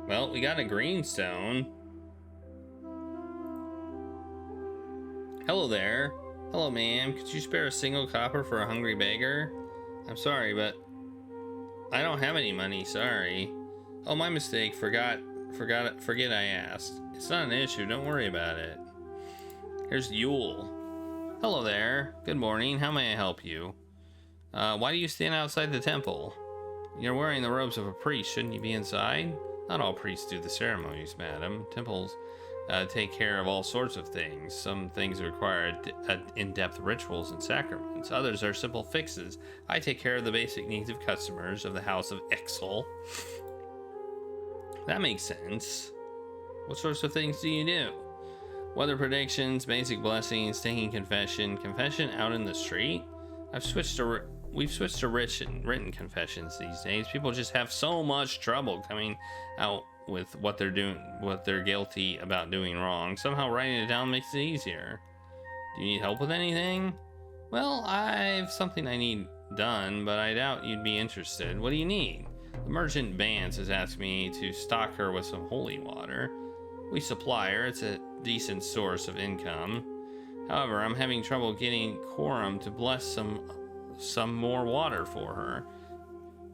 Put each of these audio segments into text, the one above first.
Well, we got a greenstone. Hello there. Hello, ma'am. Could you spare a single copper for a hungry beggar? I'm sorry, but I don't have any money, sorry. Oh, my mistake. Forget I asked. It's not an issue, don't worry about it. Here's Yule. Hello there. Good morning. How may I help you? Why do you stand outside the temple? You're wearing the robes of a priest. Shouldn't you be inside? Not all priests do the ceremonies, madam. Temples take care of all sorts of things. Some things require in-depth rituals and sacraments. Others are simple fixes. I take care of the basic needs of customers of the House of Exel. That makes sense. What sorts of things do you do? Weather predictions, basic blessings, taking confession. Confession out in the street? We've switched to written confessions these days. People just have so much trouble coming out with what they're guilty about doing wrong. Somehow writing it down makes it easier. Do you need help with anything? Well, I've something I need done, but I doubt you'd be interested. What do you need? The merchant Vance has asked me to stock her with some holy water. We supply her. It's a decent source of income. However, I'm having trouble getting Quorum to bless some more water for her.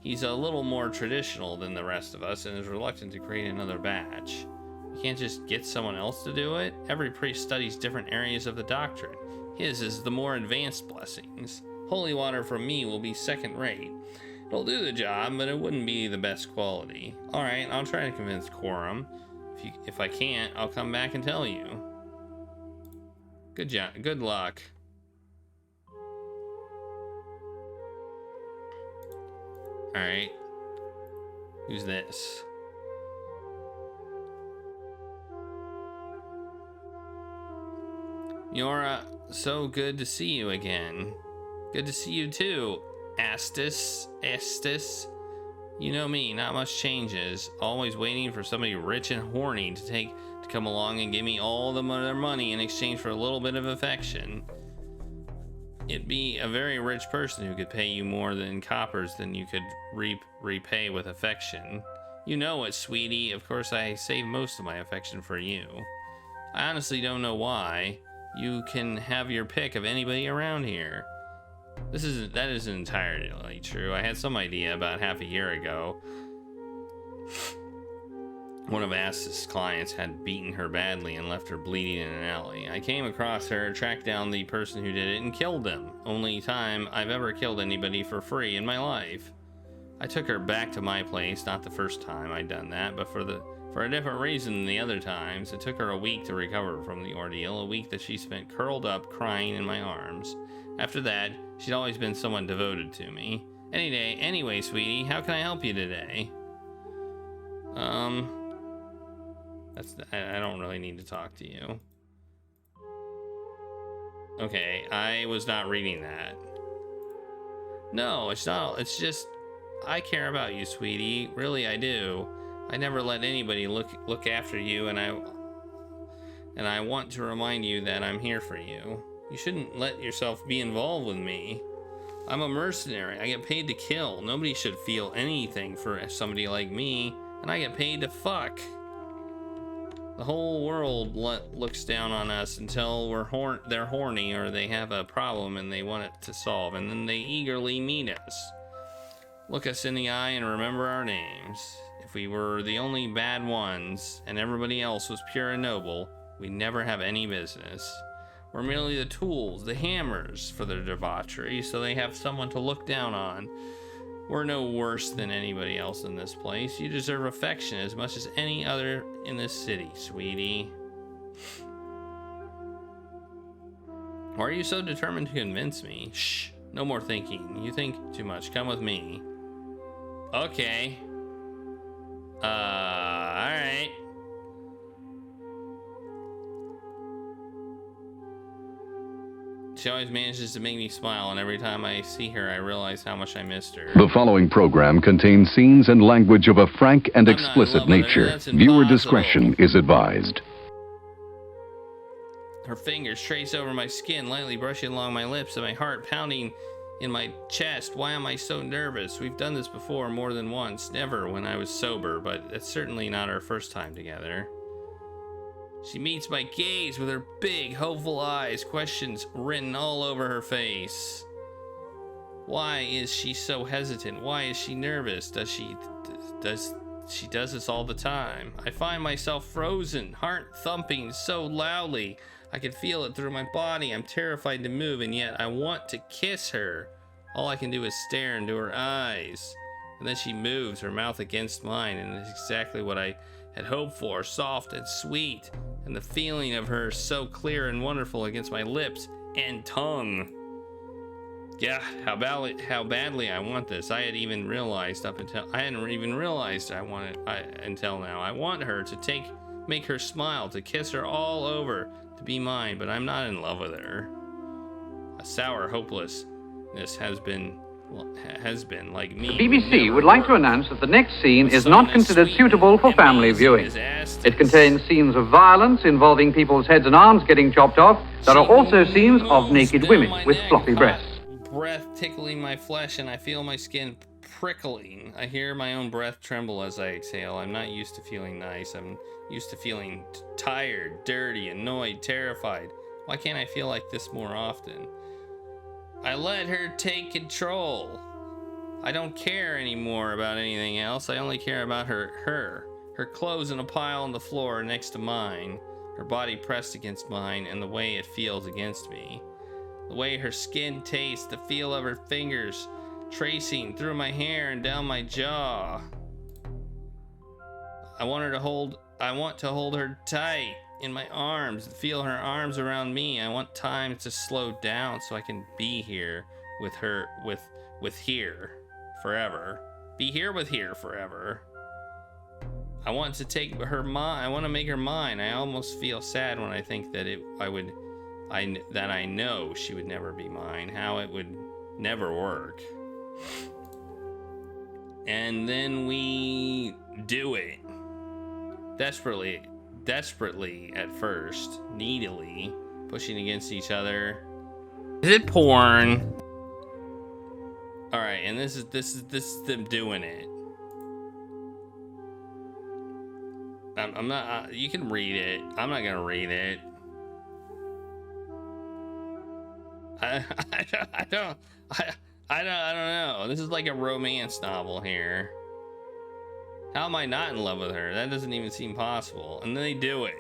He's a little more traditional than the rest of us and is reluctant to create another batch. You can't just get someone else to do it. Every priest studies different areas of the doctrine. His is the more advanced blessings. Holy water from me will be second rate. It'll do the job, but it wouldn't be the best quality. Alright, I'll try to convince Quorum. If I can't, I'll come back and tell you. Good job. Good luck. Alright. Who's this? Moira, so good to see you again. Good to see you too, Estes. You know me, not much changes. Always waiting for somebody rich and horny to come along and give me all their money in exchange for a little bit of affection. It'd be a very rich person who could pay you more in coppers than you could repay with affection. You know it, sweetie. Of course, I save most of my affection for you. I honestly don't know why. You can have your pick of anybody around here. That isn't entirely true. I had some idea about half a year ago. One of As's clients had beaten her badly and left her bleeding in an alley. I came across her, tracked down the person who did it, and killed them. Only time I've ever killed anybody for free in my life. I took her back to my place, not the first time I'd done that, but for a different reason than the other times. It took her a week to recover from the ordeal, a week that she spent curled up, crying in my arms. After that, she'd always been someone devoted to me. Anyway, sweetie, how can I help you today? I don't really need to talk to you. Okay, I was not reading that. No, it's not. It's just, I care about you, sweetie. Really, I do. I never let anybody look after you, and I want to remind you that I'm here for you. You shouldn't let yourself be involved with me. I'm a mercenary. I get paid to kill. Nobody should feel anything for somebody like me, and I get paid to fuck. The whole world looks down on us until they're horny or they have a problem and they want it to solve, and then they eagerly meet us. Look us in the eye and remember our names. If we were the only bad ones and everybody else was pure and noble, we'd never have any business. We're merely the tools, the hammers for their debauchery, so they have someone to look down on. We're no worse than anybody else in this place. You deserve affection as much as any other in this city, sweetie. Why are you so determined to convince me? Shh, no more thinking. You think too much. Come with me. Okay. Alright. She always manages to make me smile, and every time I see her, I realize how much I missed her. The following program contains scenes and language of a frank and explicit nature. Viewer discretion is advised. Her fingers trace over my skin, lightly brushing along my lips, and my heart pounding in my chest. Why am I so nervous? We've done this before more than once. Never when I was sober, but it's certainly not our first time together. She meets my gaze with her big, hopeful eyes, questions written all over her face. Why is she so hesitant? Why is she nervous? Does she does this all the time? I find myself frozen, heart thumping so loudly. I can feel it through my body. I'm terrified to move, and yet I want to kiss her. All I can do is stare into her eyes. And then she moves, her mouth against mine, and it's exactly what I had hoped for, soft and sweet, and the feeling of her so clear and wonderful against my lips and tongue. Yeah, how badly I want this. I hadn't even realized until now. I want her to make her smile, to kiss her all over, to be mine, but I'm not in love with her. A sour hopelessness has been like me. The BBC would like to announce that the next scene is not considered suitable for family viewing. It contains scenes of violence involving people's heads and arms getting chopped off. There are also scenes of naked women with floppy breasts. Breath tickling my flesh, and I feel my skin prickling. I hear my own breath tremble as I exhale. I'm not used to feeling nice. I'm used to feeling tired, dirty, annoyed, terrified. Why can't I feel like this more often? I let her take control. I don't care anymore about anything else. I only care about her clothes in a pile on the floor next to mine, her body pressed against mine, and the way it feels against me. The way her skin tastes, the feel of her fingers tracing through my hair and down my jaw. I want to hold her tight in my arms, feel her arms around me. I want time to slow down so I can be here with her, with here forever. Be here with here forever. I want to take her I want to make her mine. I almost feel sad when I think that I know she would never be mine, how it would never work. And then we do it. Desperately at first, needily, pushing against each other. Is it porn? All right, and this is them doing it. I'm not. You can read it. I'm not gonna read it. I don't know. This is like a romance novel here. How am I not in love with her? That doesn't even seem possible. And then they do it.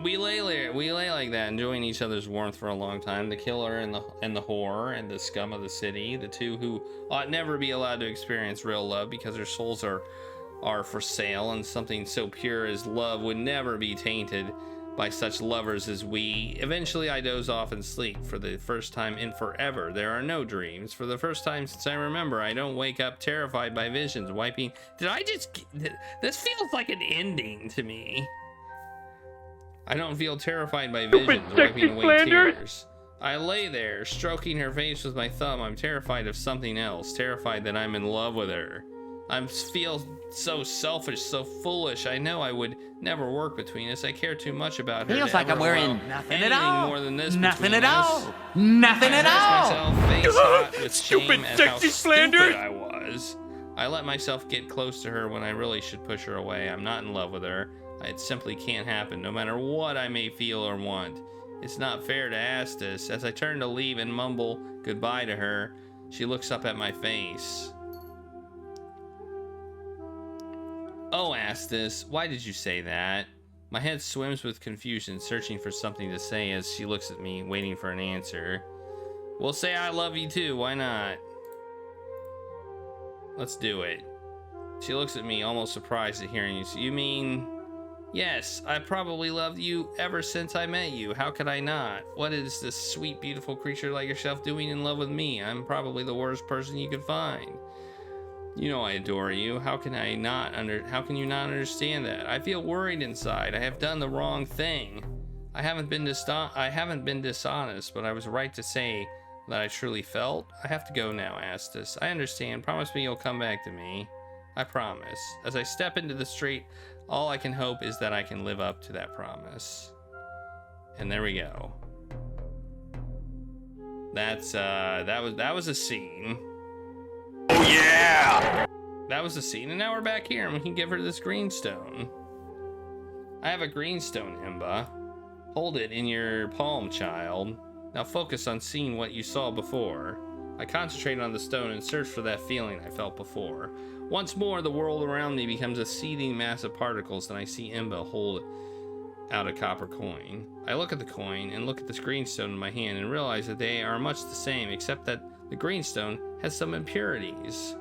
We lay like that, enjoying each other's warmth for a long time. The killer and the whore and the scum of the city, the two who ought never be allowed to experience real love because their souls are for sale, and something so pure as love would never be tainted by such lovers as we. Eventually I doze off and sleep. For the first time in forever, there are no dreams. For the first time since I remember, I don't wake up terrified by visions wiping. This feels like an ending to me. I don't feel terrified by visions wiping away tears. I lay there, stroking her face with my thumb. I'm terrified of something else, terrified that I'm in love with her. I feel so selfish, so foolish. I know I would never work between us. I care too much about her. Feels like I'm wearing nothing at all. More than this nothing at all. Nothing at all. Myself face hot with shame at how stupid I was. I let myself get close to her when I really should push her away. I'm not in love with her. It simply can't happen, no matter what I may feel or want. It's not fair to ask this. As I turn to leave and mumble goodbye to her, she looks up at my face. Oh, Astis, why did you say that? My head swims with confusion, searching for something to say as she looks at me, waiting for an answer. Well, say I love you too, why not? Let's do it. She looks at me, almost surprised at hearing you. You mean... Yes, I probably loved you ever since I met you. How could I not? What is this sweet, beautiful creature like yourself doing in love with me? I'm probably the worst person you could find. You know I adore you. How can you not understand that? I feel worried inside. I have done the wrong thing. I haven't been dishonest, but I was right to say that I truly felt. I have to go now, Astis. I understand. Promise me you'll come back to me. I promise. As I step into the street, all I can hope is that I can live up to that promise. And there we go. That's that was a scene. Oh yeah! That was a scene, and now we're back here, and we can give her this greenstone. I have a greenstone, Imba. Hold it in your palm, child. Now focus on seeing what you saw before. I concentrate on the stone and search for that feeling I felt before. Once more, the world around me becomes a seething mass of particles, and I see Imba hold out a copper coin. I look at the coin and look at this greenstone in my hand and realize that they are much the same, except that the greenstone has some impurities.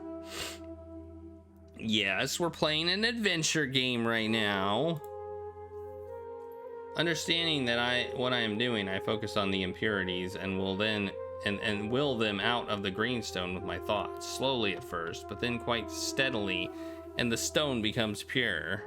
Yes, we're playing an adventure game right now. Understanding that what I am doing, I focus on the impurities and will then and will them out of the greenstone with my thoughts, slowly at first, but then quite steadily, and the stone becomes pure.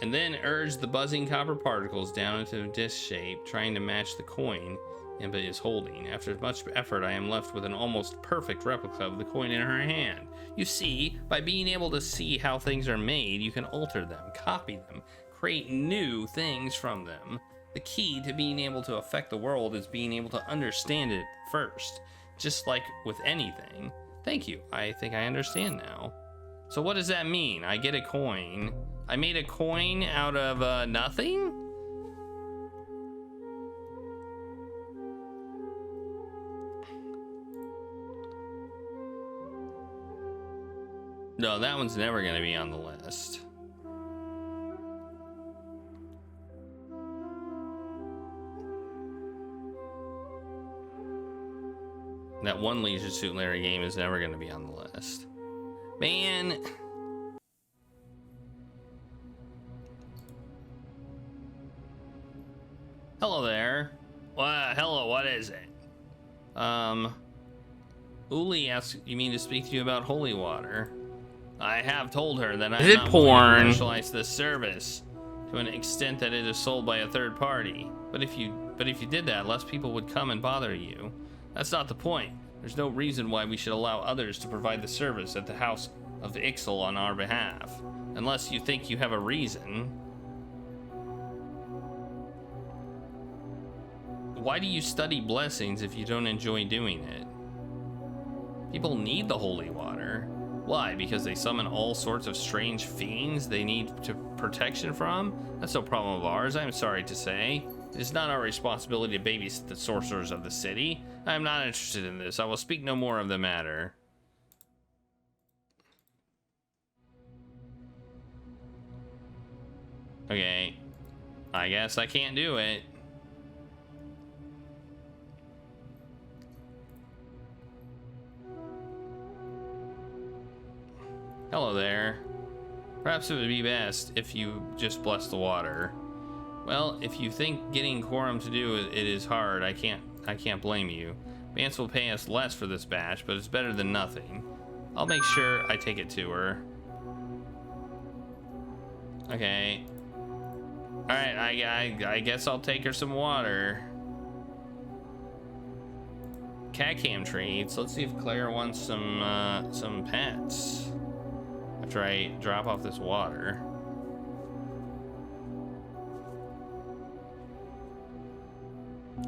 And then urge the buzzing copper particles down into a disc shape, trying to match the coin Imba is holding. After much effort, I am left with an almost perfect replica of the coin in her hand. You see, by being able to see how things are made, you can alter them, copy them, create new things from them. The key to being able to affect the world is being able to understand it first, just like with anything. Thank you, I think I understand now. So what does that mean? I get a coin. I made a coin out of nothing? No, that one's never gonna be on the list. That one Leisure Suit Larry game is never gonna be on the list. Man. Hello there. Hello, what is it? Uli asks, you mean to speak to you about holy water? I have told her that I'm not willing to commercialize this service to an extent that it is sold by a third party. But if you did that, less people would come and bother you. That's not the point. There's no reason why we should allow others to provide the service at the house of Ixal on our behalf, unless you think you have a reason. Why do you study blessings if you don't enjoy doing it? People need the holy water. Why? Because they summon all sorts of strange fiends they need protection from? That's no problem of ours, I'm sorry to say. It is not our responsibility to babysit the sorcerers of the city. I am not interested in this. I will speak no more of the matter. Okay. I guess I can't do it. Hello there. Perhaps it would be best if you just bless the water. Well, if you think getting quorum to do it is hard, I can't blame you. Vance will pay us less for this batch, but it's better than nothing. I'll make sure I take it to her. Okay. Alright, I guess I'll take her some water. Cat cam treats. Let's see if Claire wants some pets. After I drop off this water.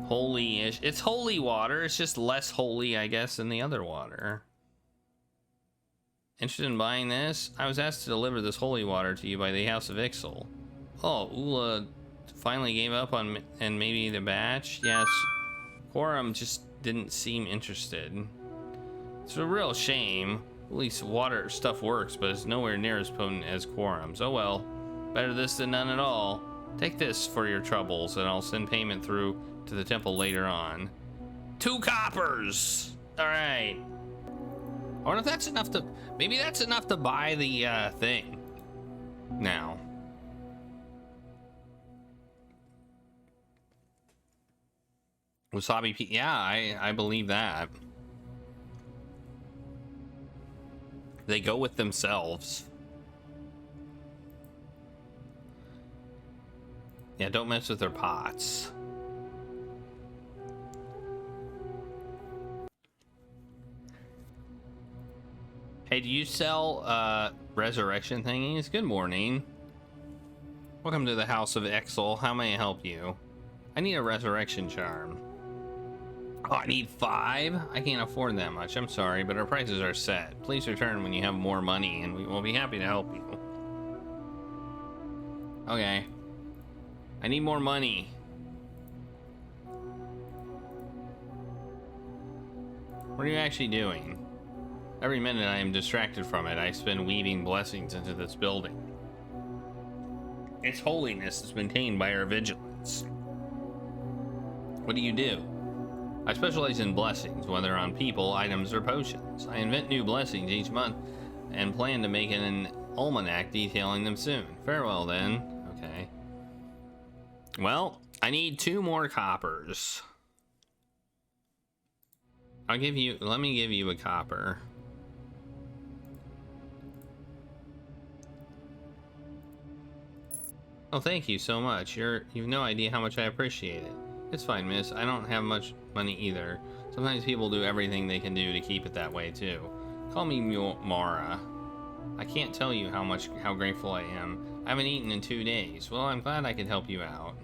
Holy-ish. It's holy water. It's just less holy, I guess, than the other water. Interested in buying this? I was asked to deliver this holy water to you by the House of Ixal. Oh, Ula finally gave up on and maybe the batch? Yes. Quorum just didn't seem interested. It's a real shame. At least water stuff works, but it's nowhere near as potent as Quorum's. Oh well. Better this than none at all. Take this for your troubles, and I'll send payment through to the temple later on. 2 coppers! Alright. I wonder if that's enough to... Maybe that's enough to buy the thing. Now. Wasabi P... Yeah, I believe that. They go with themselves. Yeah, don't mess with their pots. Hey, do you sell resurrection thingies? Good morning. Welcome to the House of Exel. How may I help you? I need a resurrection charm. Oh, I need 5? I can't afford that much. I'm sorry, but our prices are set. Please return when you have more money, and we will be happy to help you. Okay. I need more money. What are you actually doing? Every minute I am distracted from it, I spend weaving blessings into this building. Its holiness is maintained by our vigilance. What do? I specialize in blessings, whether on people, items, or potions. I invent new blessings each month and plan to make an almanac detailing them soon. Farewell then. Okay. Well, I need 2 more coppers. Let me give you a copper. Oh, thank you so much. You've no idea how much I appreciate it. It's fine, miss. I don't have much money either. Sometimes people do everything they can do to keep it that way, too. Call me Moira. I can't tell you how grateful I am. I haven't eaten in 2 days. Well, I'm glad I could help you out.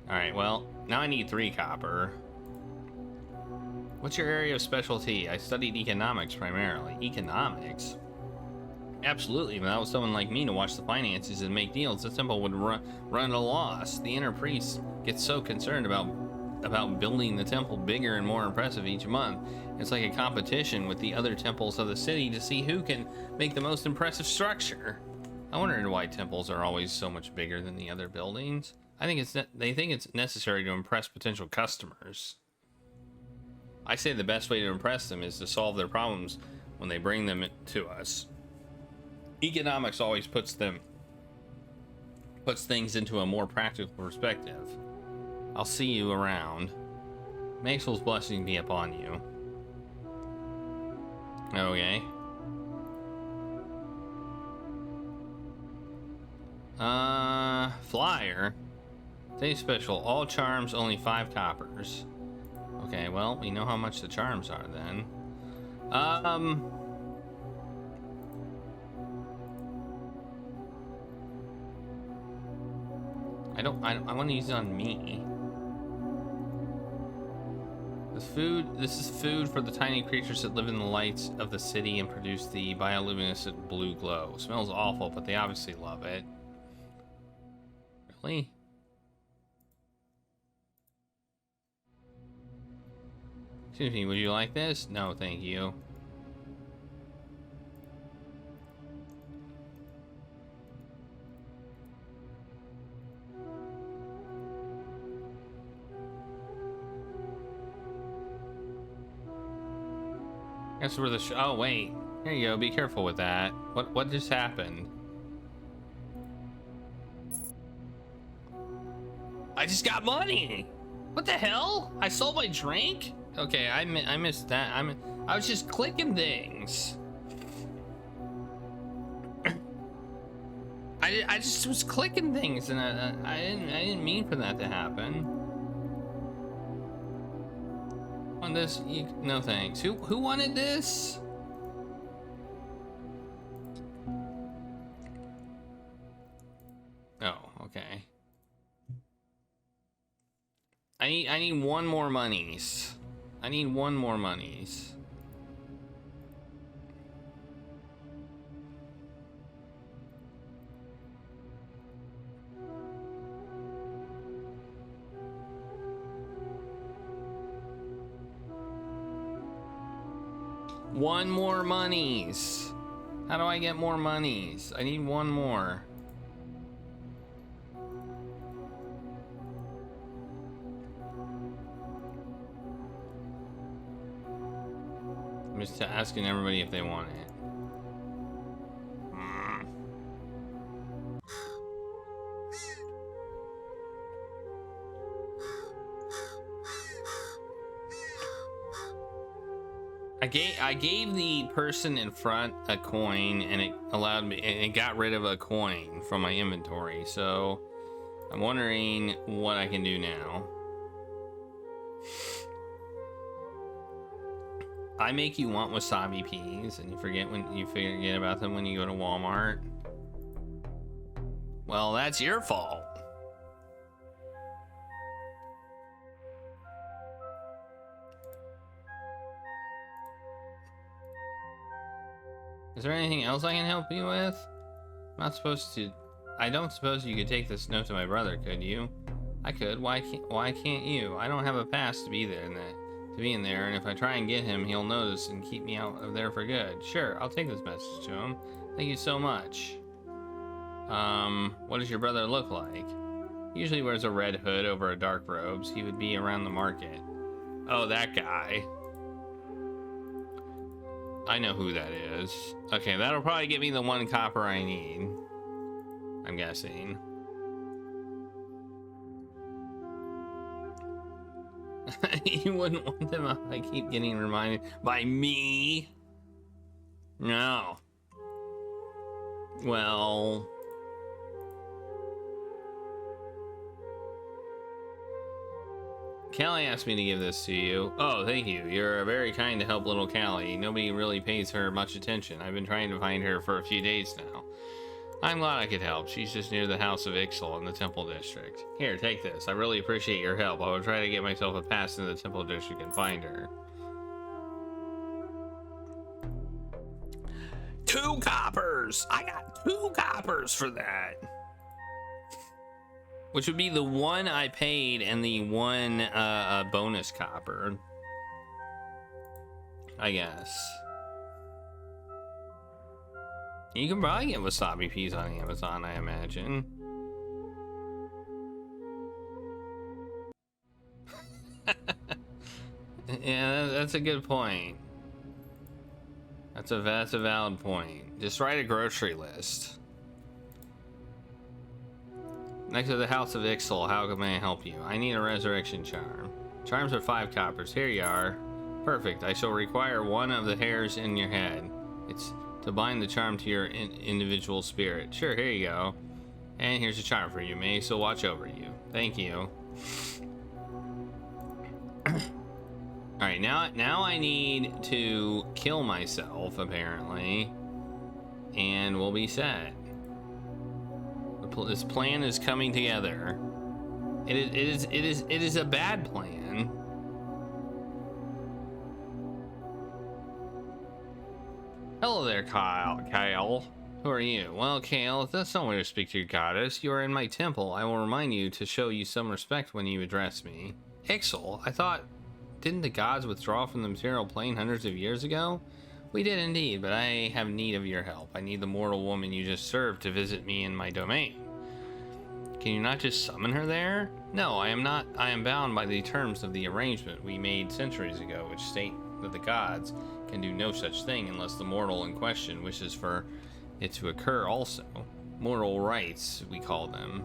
Alright, well, now I need 3 copper. What's your area of specialty? I studied economics primarily. Economics? Absolutely, without someone like me to watch the finances and make deals, the temple would run at a loss. The inner priest gets so concerned about building the temple bigger and more impressive each month. It's like a competition with the other temples of the city to see who can make the most impressive structure. I wondered why temples are always so much bigger than the other buildings. They think it's necessary to impress potential customers. I say the best way to impress them is to solve their problems when they bring them to us. Economics always puts things into a more practical perspective. I'll see you around. Maxwell's blessing be upon you. Okay. Flyer. Today's special. All charms, only 5 coppers. Okay, well, we know how much the charms are then. I want to use it on me. This is food for the tiny creatures that live in the lights of the city and produce the bioluminescent blue glow. Smells awful, but they obviously love it. Really? Excuse me, would you like this? No, thank you. That's where the oh wait, here you go. Be careful with that. What just happened? I just got money. What the hell? I sold my drink. Okay, I missed that. I was just clicking things. I just was clicking things, and I didn't mean for that to happen. On this, no thanks. Who wanted this? Oh, okay. I need 1 more monies. I need 1 more monies. One more monies. How do I get more monies? I need 1 more. I'm just asking everybody if they want it. I gave the person in front a coin, and it allowed me, and it got rid of a coin from my inventory. So I'm wondering what I can do now. I make you want wasabi peas, and you forget about them when you go to Walmart. Well, that's your fault. Is there anything else I can help you with? I'm not supposed to. I don't suppose you could take this note to my brother, could you? I could. Why can't you? I don't have a pass to be there in there, and if I try and get him, he'll notice and keep me out of there for good. Sure, I'll take this message to him. Thank you so much. What does your brother look like? He usually wears a red hood over a dark robes. He would be around the market. Oh, that guy. I know who that is. Okay, that'll probably get me the 1 copper I need. I'm guessing. You wouldn't want them. I keep getting reminded by me. No. Well. Callie asked me to give this to you. Oh, thank you. You're very kind to help little Callie. Nobody really pays her much attention. I've been trying to find her for a few days now. I'm glad I could help. She's just near the House of Ixal in the Temple District. Here, take this. I really appreciate your help. I will try to get myself a pass into the Temple District and find her. 2 coppers! I got 2 coppers for that. Which would be the 1 I paid and the 1 bonus copper. I guess. You can probably get wasabi peas on Amazon, I imagine. Yeah, that's a good point. That's a valid point. Just write a grocery list. Next to the House of Ixal, how may I help you? I need a resurrection charm. Charms are 5 coppers. Here you are. Perfect. I shall require 1 of the hairs in your head. It's to bind the charm to your individual spirit. Sure, here you go. And here's a charm for you. May so watch over you. Thank you. Alright, now I need to kill myself, apparently. And we'll be set. This plan is coming together. It is a bad plan. Hello there, Kyle. Who are you? Well, Kale, if that's not way to speak to your goddess, you are in my temple. I will remind you to show you some respect when you address me. Ixal, I thought, didn't the gods withdraw from the material plane hundreds of years ago? We did indeed, but I have need of your help. I need the mortal woman you just served to visit me in my domain. Can you not just summon her there? No, I am not. I am bound by the terms of the arrangement we made centuries ago, which state that the gods can do no such thing unless the mortal in question wishes for it to occur also. Mortal rights, we call them,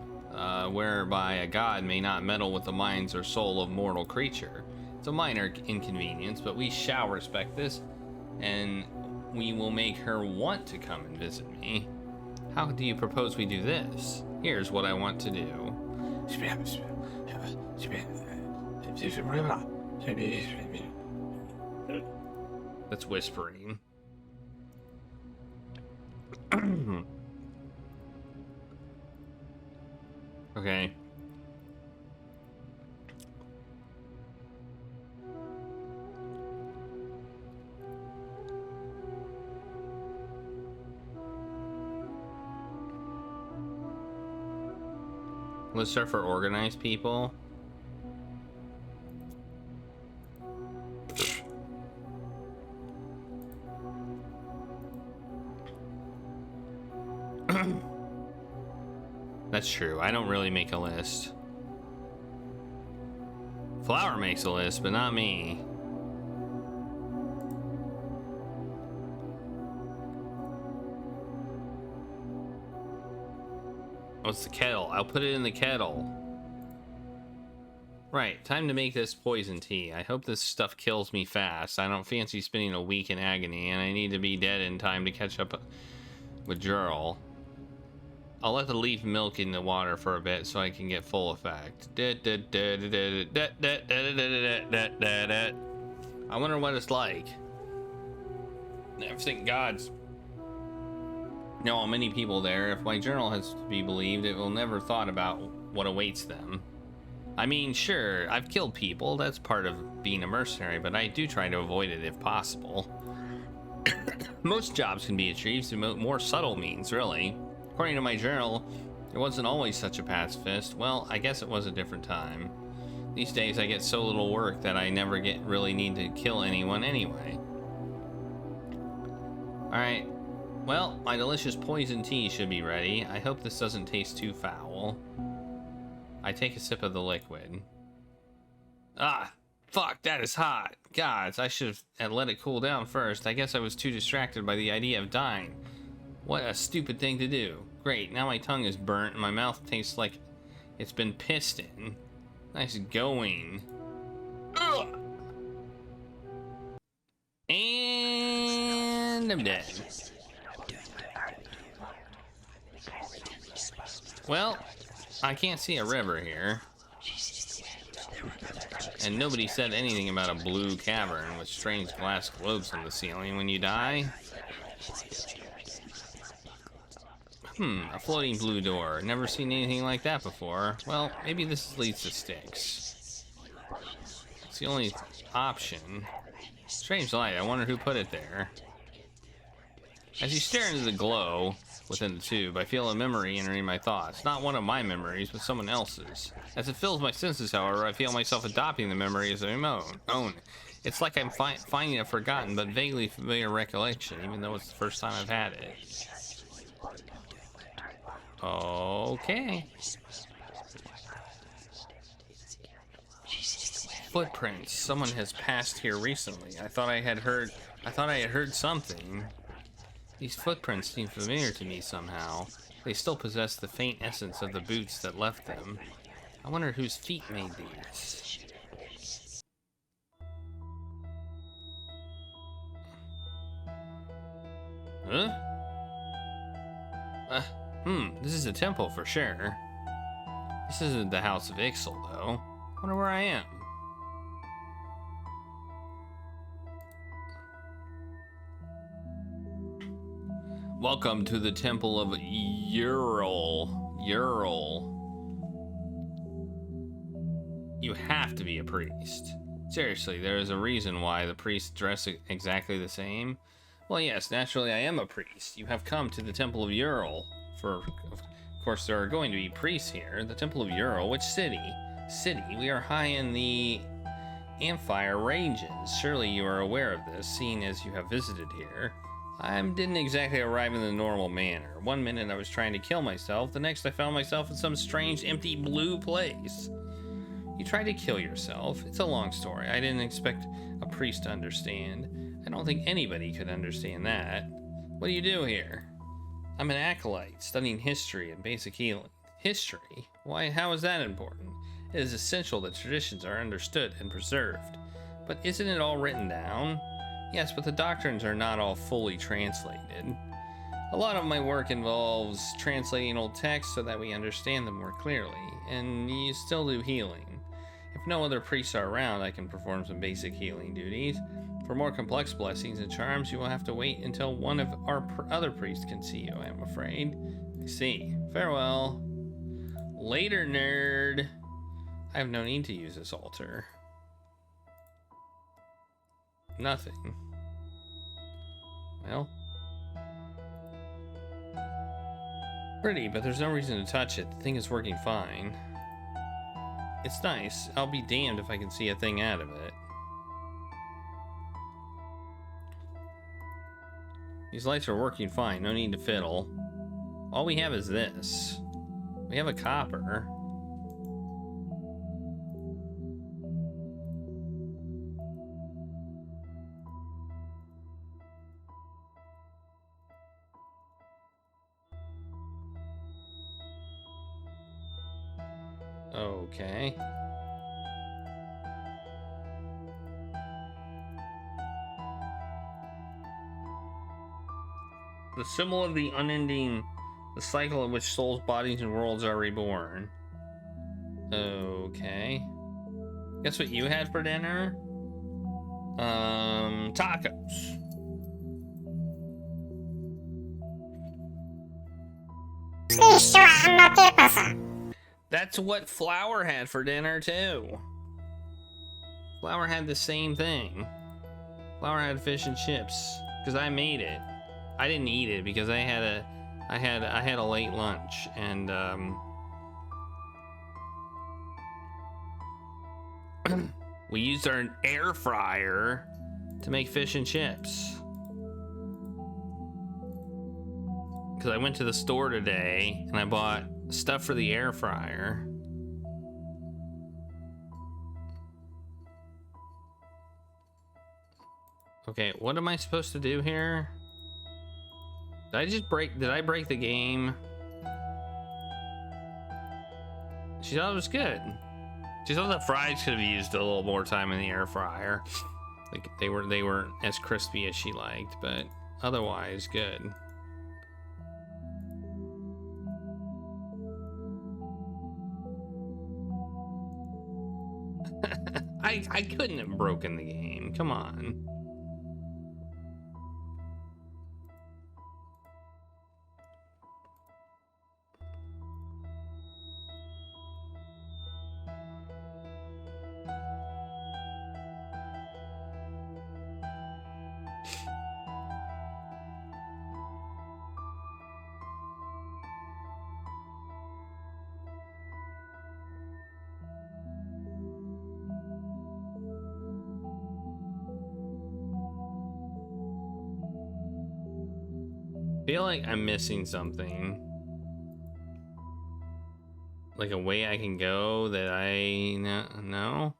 whereby a god may not meddle with the minds or soul of mortal creature. It's a minor inconvenience, but we shall respect this, and we will make her want to come and visit me. How do you propose we do this? Here's what I want to do. That's whispering. Okay. Let's start for organized people. That's true. I don't really make a list. Flower makes a list, but not me. What's the kettle? I'll put it in the kettle. Right, time to make this poison tea. I hope this stuff kills me fast. I don't fancy spending a week in agony, and I need to be dead in time to catch up with Jurl. I'll let the leaf milk in the water for a bit so I can get full effect. I wonder what it's like. I think gods Know how many people there. If my journal has to be believed, it will never thought about what awaits them. I mean, sure, I've killed people. That's part of being a mercenary, but I do try to avoid it if possible. Most jobs can be achieved through more subtle means, really. According to my journal, it wasn't always such a pacifist. Well, I guess it was a different time. These days I get so little work that I never really need to kill anyone anyway. Alright, well, my delicious poison tea should be ready. I hope this doesn't taste too foul. I take a sip of the liquid. Ah, fuck, that is hot. Gods, I should have let it cool down first. I guess I was too distracted by the idea of dying. What a stupid thing to do. Great, now my tongue is burnt and my mouth tastes like it's been pissed in. Nice going. Ugh. And I'm dead. Well, I can't see a river here. And nobody said anything about a blue cavern with strange glass globes on the ceiling when you die. A floating blue door. Never seen anything like that before. Well, maybe this leads to Styx. It's the only option. Strange light. I wonder who put it there. As you stare into the glow within the tube, I feel a memory entering my thoughts. Not one of my memories, but someone else's. As it fills my senses, however, I feel myself adopting the memory as my own. It's like I'm finding a forgotten but vaguely familiar recollection, even though it's the first time I've had it. Okay. Footprints. Someone has passed here recently. I thought I had heard something. These footprints seem familiar to me somehow. They still possess the faint essence of the boots that left them. I wonder whose feet made these. Huh? This is a temple for sure. This isn't the House of Ixal, though. I wonder where I am. Welcome to the Temple of Ural. You have to be a priest. Seriously, there is a reason why the priests dress exactly the same. Well, yes, naturally I am a priest. You have come to the Temple of Ural. Of course, there are going to be priests here. The Temple of Ural. Which city? We are high in the Amphire ranges. Surely you are aware of this, seeing as you have visited here. I didn't exactly arrive in the normal manner. One minute I was trying to kill myself, the next I found myself in some strange, empty blue place. You tried to kill yourself. It's a long story. I didn't expect a priest to understand. I don't think anybody could understand that. What do you do here? I'm an acolyte, studying history and basic healing. History? Why, how is that important? It is essential that traditions are understood and preserved. But isn't it all written down? Yes, but the doctrines are not all fully translated. A lot of my work involves translating old texts so that we understand them more clearly, and you still do healing. If no other priests are around, I can perform some basic healing duties. For more complex blessings and charms, you will have to wait until one of our other priests can see you, I'm afraid. I see. Farewell. Later, nerd. I have no need to use this altar. Nothing. Well. Pretty, but there's no reason to touch it. The thing is working fine. It's nice. I'll be damned if I can see a thing out of it. These lights are working fine. No need to fiddle. All we have is this. We have a copper. Okay. The symbol of the unending, the cycle in which souls, bodies, and worlds are reborn. Okay. Guess what you had for dinner? Tacos. That's what Flower had for dinner too. Flower had the same thing. Flower had fish and chips because I made it. I didn't eat it because I had a late lunch, and we used our air fryer to make fish and chips. Because I went to the store today and I bought stuff for the air fryer. Okay, what am I supposed to do here? Did I break the game? She thought it was good. She thought the fries could have used a little more time in the air fryer. Like they weren't as crispy as she liked, but otherwise good. I couldn't have broken the game. Come on. I feel like I'm missing something. Like a way I can go that I know?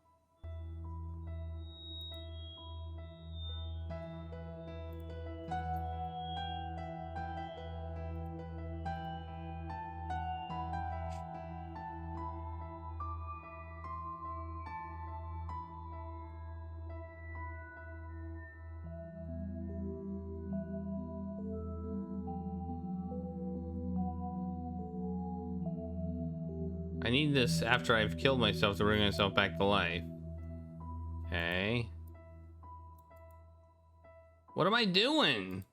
I need this after I've killed myself to bring myself back to life. Okay. What am I doing?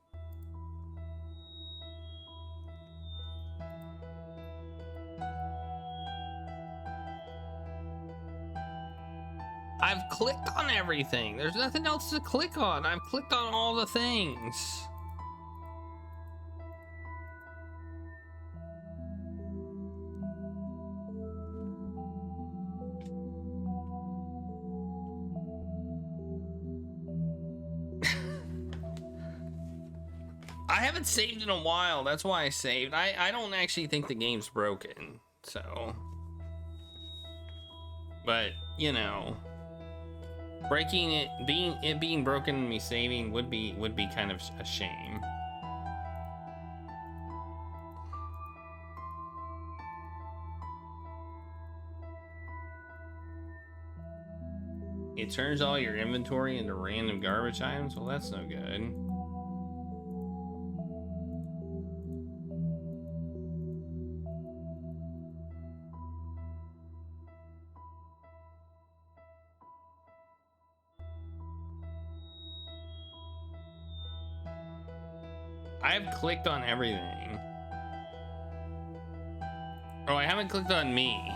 I've clicked on everything. There's nothing else to click on. I've clicked on all the things. I haven't saved in a while. That's why I saved. I don't actually think the game's broken. So, but you know, breaking it, being broken and me saving would be kind of a shame. It turns all your inventory into random garbage items. Well, that's no good. I've clicked on everything. Oh, I haven't clicked on me.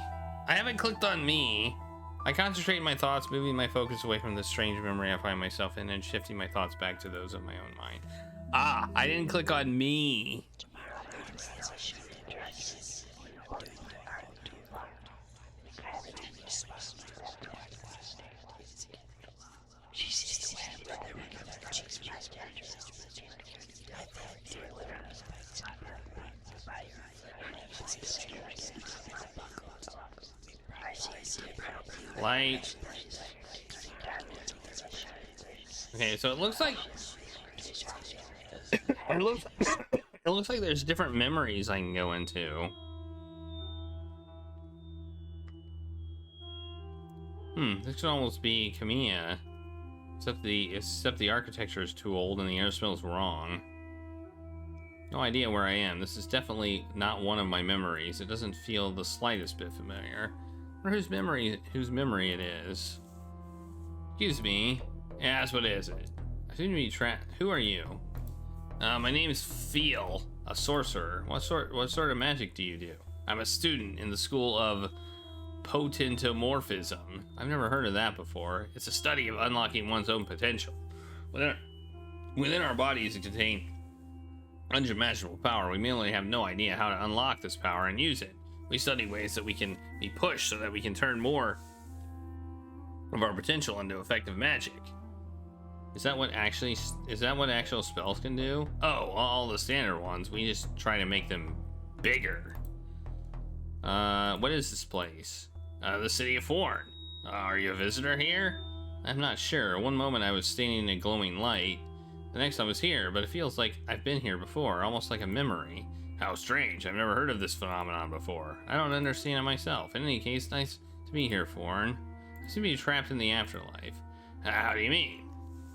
I haven't clicked on me. I concentrate my thoughts, moving my focus away from the strange memory I find myself in and shifting my thoughts back to those of my own mind. Ah, I didn't click on me. Light. Okay, so it looks like it looks like there's different memories I can go into. This could almost be Kamiya, except the architecture is too old and the air smells wrong. No idea where I am. This is definitely not one of my memories. It doesn't feel the slightest bit familiar. I wonder whose memory it is. Excuse me. Yeah, that's what is it. I seem to be trapped. Who are you? My name is Feel. A sorcerer. What sort of magic do you do? I'm a student in the school of potentomorphism. I've never heard of that before. It's a study of unlocking one's own potential. Within our bodies contain unimaginable power. We merely have no idea how to unlock this power and use it. We study ways that we can be pushed so that we can turn more of our potential into effective magic. Is that what actual spells can do? Oh, all the standard ones. We just try to make them bigger. What is this place? The city of Forn. Are you a visitor here? I'm not sure. One moment I was standing in a glowing light. The next I was here, but it feels like I've been here before, almost like a memory. How strange. I've never heard of this phenomenon before. I don't understand it myself. In any case, nice to be here, Forn. I seem to be trapped in the afterlife. How do you mean?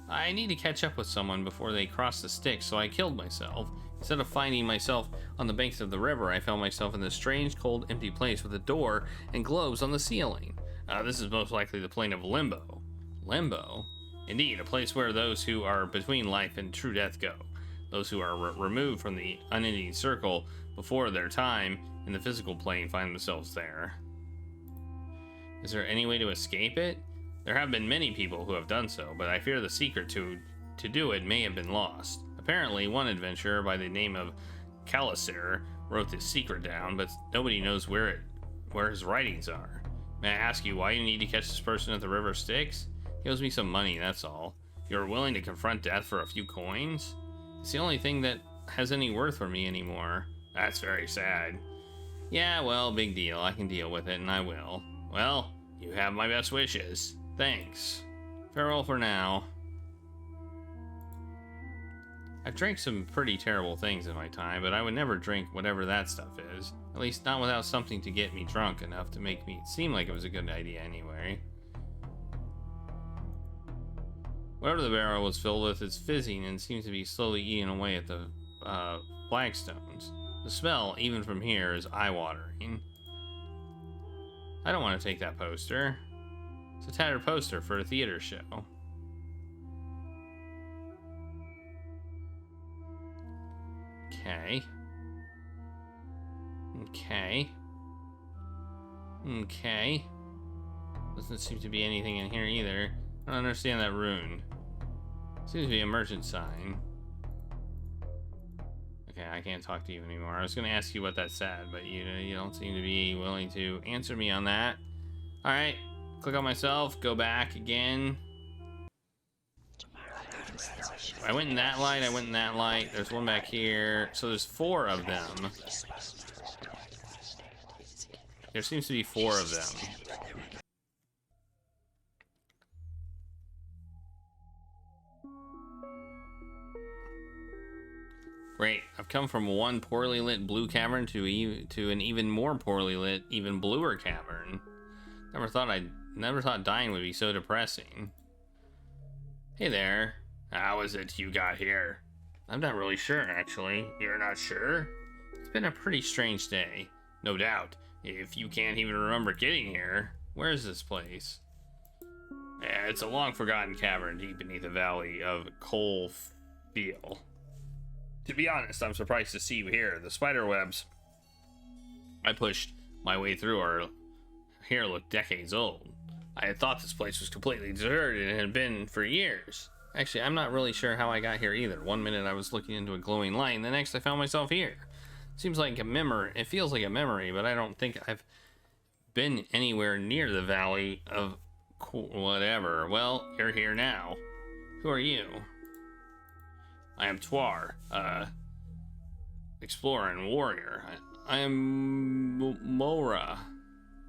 I need to catch up with someone before they cross the Styx, so I killed myself. Instead of finding myself on the banks of the river, I found myself in this strange, cold, empty place with a door and globes on the ceiling. This is most likely the plane of Limbo. Limbo? Indeed, a place where those who are between life and true death go. Those who are removed from the unending circle before their time in the physical plane find themselves there. Is there any way to escape it? There have been many people who have done so, but I fear the secret to do it may have been lost. Apparently, one adventurer by the name of Calisir wrote this secret down, but nobody knows where his writings are. May I ask you why you need to catch this person at the river Styx? He owes me some money, that's all. You're willing to confront death for a few coins? It's the only thing that has any worth for me anymore. That's very sad. Yeah, well, big deal. I can deal with it, and I will. Well, you have my best wishes. Thanks. Farewell for now. I've drank some pretty terrible things in my time, but I would never drink whatever that stuff is. At least not without something to get me drunk enough to make me seem like it was a good idea anyway. Whatever the barrel was filled with is fizzing and seems to be slowly eating away at the flagstones. The smell, even from here, is eye-watering. I don't want to take that poster. It's a tattered poster for a theater show. Okay. Okay. Doesn't seem to be anything in here either. I don't understand that rune. Seems to be a merchant sign. Okay, I can't talk to you anymore. I was going to ask you what that said, but you don't seem to be willing to answer me on that. Alright, click on myself, go back again. I went in that light, I went in that light. There's one back here. So there's 4 of them. There seems to be 4 of them. Great. I've come from one poorly lit blue cavern to an even more poorly lit, even bluer cavern. Never thought dying would be so depressing. Hey there. How is it you got here? I'm not really sure, actually. You're not sure? It's been a pretty strange day. No doubt. If you can't even remember getting here, where's this place? Yeah, it's a long-forgotten cavern deep beneath a valley of coal feel. To be honest, I'm surprised to see you here. The spider webs I pushed my way through are here look decades old. I had thought this place was completely deserted and had been for years. Actually, I'm not really sure how I got here either. One minute I was looking into a glowing light, and the next I found myself here. Seems like a memory. It feels like a memory, but I don't think I've been anywhere near the valley of whatever. Well, you're here now. Who are you? I am Twar, explorer and warrior. I am Moira.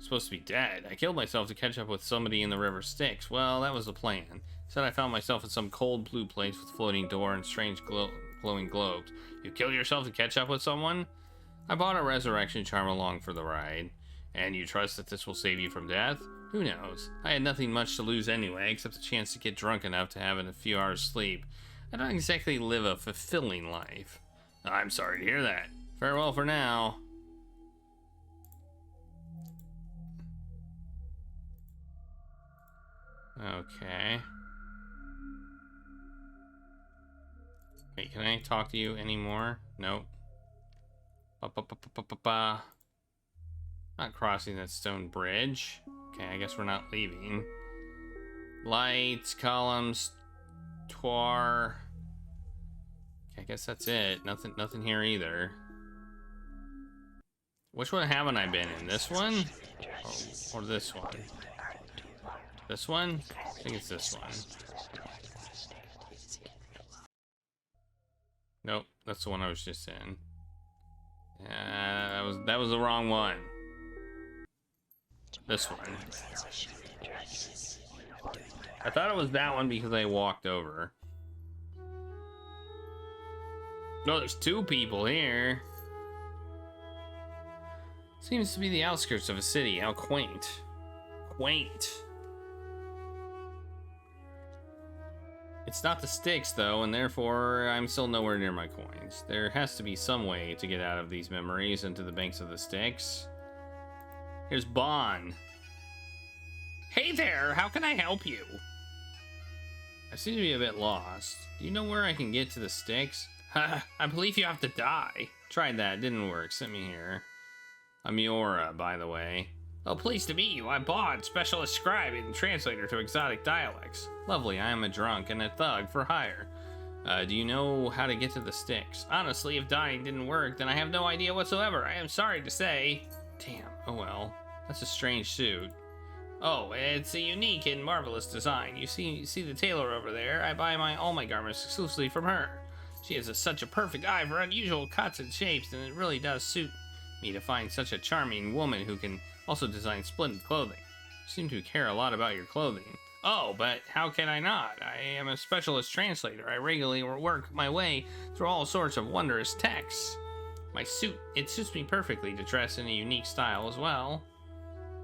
Supposed to be dead. I killed myself to catch up with somebody in the river Styx. Well, that was the plan. Instead, I found myself in some cold blue place with floating door and strange glowing globes. You killed yourself to catch up with someone? I bought a resurrection charm along for the ride. And you trust that this will save you from death? Who knows? I had nothing much to lose anyway, except a chance to get drunk enough to have a few hours sleep. I don't exactly live a fulfilling life. I'm sorry to hear that. Farewell for now. Okay. Wait, can I talk to you anymore? Nope. Not crossing that stone bridge. Okay, I guess we're not leaving. Lights, columns, twar. Okay, I guess that's it. Nothing here either. Which one haven't I been in? This one? Or this one? This one? I think it's this one. Nope, that's the one I was just in. That was the wrong one. This one. I thought it was that one because I walked over. No, there's two people here. Seems to be the outskirts of a city. How quaint. Quaint. It's not the Styx, though, and therefore I'm still nowhere near my coins. There has to be some way to get out of these memories into the banks of the Styx. Here's Bon. Hey there, how can I help you? I seem to be a bit lost. Do you know where I can get to the Styx? I believe you have to die. Tried that, didn't work. Sent me here. I'm Moira, by the way. Oh, pleased to meet you. I'm Bon, specialist scribe and translator to exotic dialects. Lovely, I am a drunk and a thug for hire. Do you know how to get to the Styx? Honestly, if dying didn't work, then I have no idea whatsoever. I am sorry to say. Damn, oh well. That's a strange suit. Oh, it's a unique and marvelous design. You see the tailor over there? I buy all my garments exclusively from her. She has such a perfect eye for unusual cuts and shapes, and it really does suit me to find such a charming woman who can also design splendid clothing. You seem to care a lot about your clothing. Oh, but how can I not? I am a specialist translator. I regularly work my way through all sorts of wondrous texts. My suit, it suits me perfectly to dress in a unique style as well.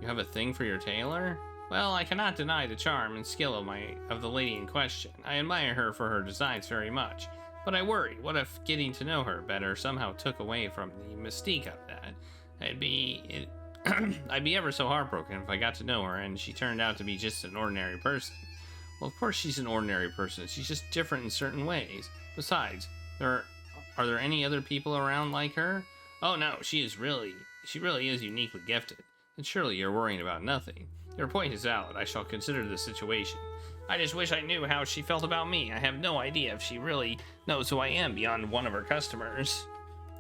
You have a thing for your tailor? Well, I cannot deny the charm and skill of the lady in question. I admire her for her designs very much. But I worry, what if getting to know her better somehow took away from the mystique of that? I'd be ever so heartbroken if I got to know her and she turned out to be just an ordinary person. Well, of course she's an ordinary person. She's just different in certain ways. Besides, are there any other people around like her? Oh no, she really is uniquely gifted. And surely you're worrying about nothing. Your point is valid. I shall consider the situation. I just wish I knew how she felt about me. I have no idea if she really knows who I am beyond one of her customers.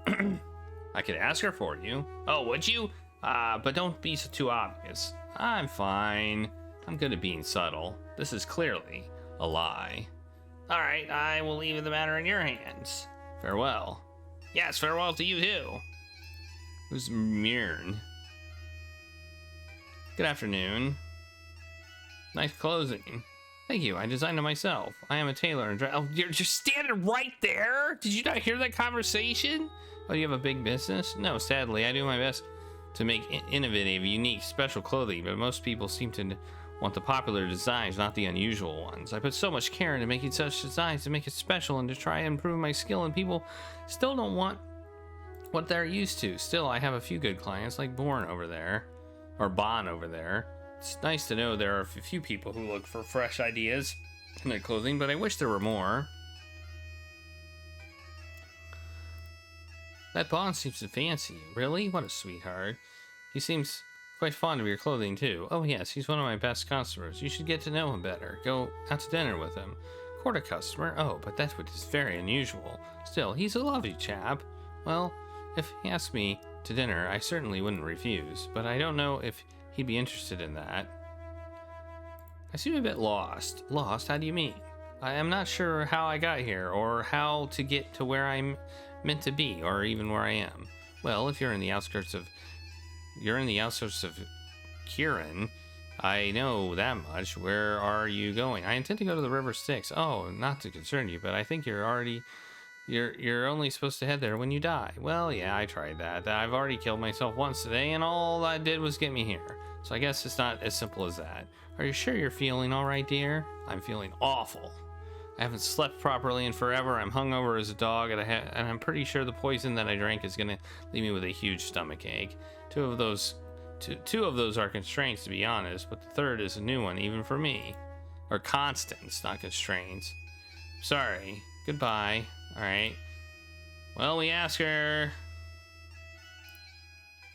I could ask her for you. Oh, would you? But don't be too obvious. I'm fine. I'm good at being subtle. This is clearly a lie. All right, I will leave the matter in your hands. Farewell. Yes, farewell to you too. Who's Mirn? Good afternoon. Nice clothing. Thank you, I designed it myself. I am a tailor and oh, you're just standing right there? Did you not hear that conversation? Oh, you have a big business? No, sadly, I do my best to make innovative, unique, special clothing, but most people seem to want the popular designs, not the unusual ones. I put so much care into making such designs to make it special and to try and improve my skill, and people still don't want what they're used to. Still, I have a few good clients like Bon over there. It's nice to know there are a few people who look for fresh ideas in their clothing, but I wish there were more. That Bon seems to fancy you. Really? What a sweetheart. He seems quite fond of your clothing, too. Oh, yes, he's one of my best customers. You should get to know him better. Go out to dinner with him. Court a customer? Oh, but that is very unusual. Still, he's a lovely chap. Well, if he asked me to dinner, I certainly wouldn't refuse, but I don't know if he'd be interested in that. I seem a bit lost. Lost? How do you mean? I am not sure how I got here, or how to get to where I'm meant to be, or even where I am. Well, if you're in the outskirts of Kirin, I know that much. Where are you going? I intend to go to the River Styx. Oh, not to concern you, but I think you're only supposed to head there when you die. Well, yeah, I tried that. I've already killed myself once today, and all that did was get me here. So I guess it's not as simple as that. Are you sure you're feeling all right, dear? I'm feeling awful. I haven't slept properly in forever. I'm hungover as a dog, and I'm pretty sure the poison that I drank is gonna leave me with a huge stomach ache. Two of those are constraints, to be honest, but the third is a new one, even for me. Or constants, not constraints. Sorry. Goodbye. All right. Well, we ask her.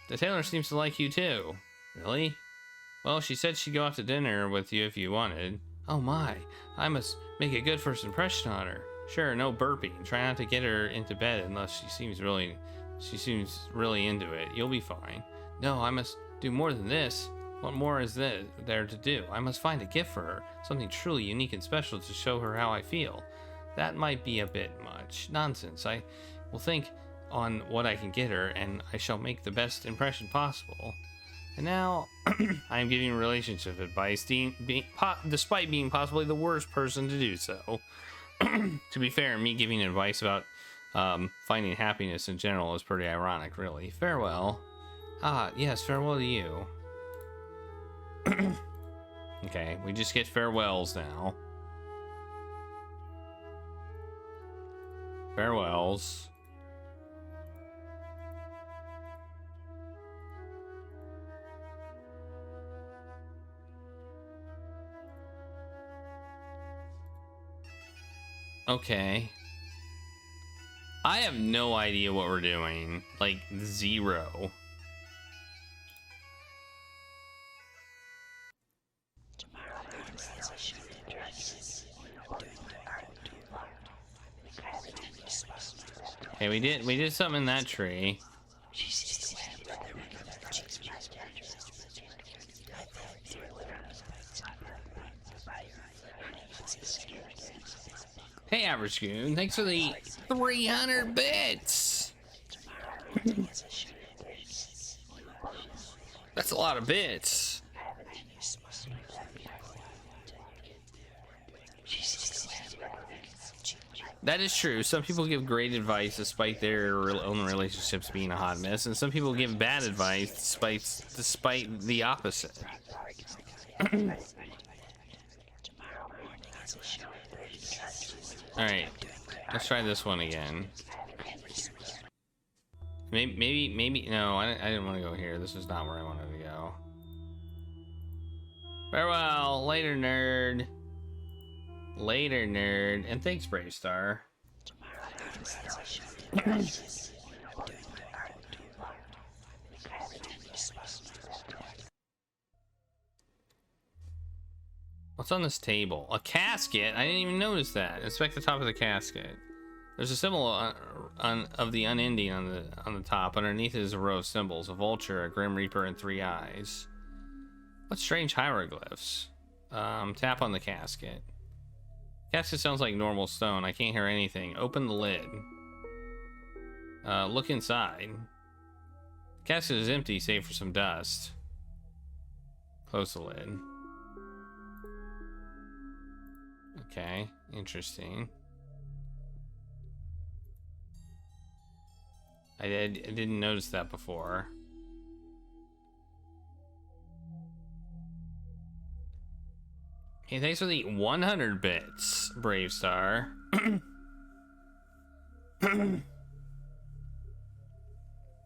The tailor seems to like you too. Really? Well, she said she'd go out to dinner with you if you wanted. Oh my, I must make a good first impression on her. Sure, no burping. Try not to get her into bed unless she seems really into it. You'll be fine. No, I must do more than this. What more is there to do? I must find a gift for her, something truly unique and special to show her how I feel. That might be a bit much. Nonsense. I will think on what I can get her, and I shall make the best impression possible. And now, I am giving relationship advice, despite being possibly the worst person to do so. To be fair, me giving advice about finding happiness in general is pretty ironic, really. Farewell. Ah, yes, farewell to you. Okay, we just get farewells now. Farewells. Okay. I have no idea what we're doing. Like, zero. Okay, we did something in that tree. Hey, Average Goon, thanks for the 300 bits. That's a lot of bits. That is true. Some people give great advice despite their own relationships being a hot mess, and some people give bad advice despite the opposite. Alright, let's try this one again. Maybe, no, I didn't want to go here. This is not where I wanted to go. Farewell, later, nerd. Later, nerd. And thanks, Brave Star. What's on this table? A casket? I didn't even notice that. Inspect the top of the casket. There's a symbol of the unending on the top. Underneath is a row of symbols: a vulture, a grim reaper, and 3 eyes. What strange hieroglyphs? Tap on the casket. Casket sounds like normal stone. I can't hear anything. Open the lid. Look inside. Casket is empty, save for some dust. Close the lid. Okay, interesting. I didn't notice that before. Hey, thanks for the 100 bits, Brave Star.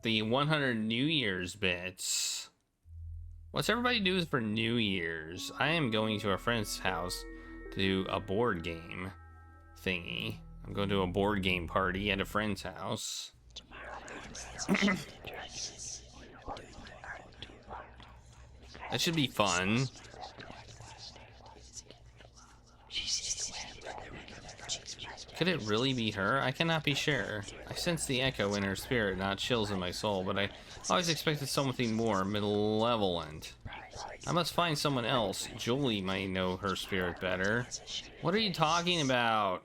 The 100 New Year's bits. What's everybody doing for New Year's? I am going to a friend's house to do a board game thingy. I'm going to a board game party at a friend's house. That should be fun. Could it really be her? I cannot be sure. I sense the echo in her spirit, not chills in my soul, but I always expected something more malevolent. I must find someone else. Julie might know her spirit better. What are you talking about?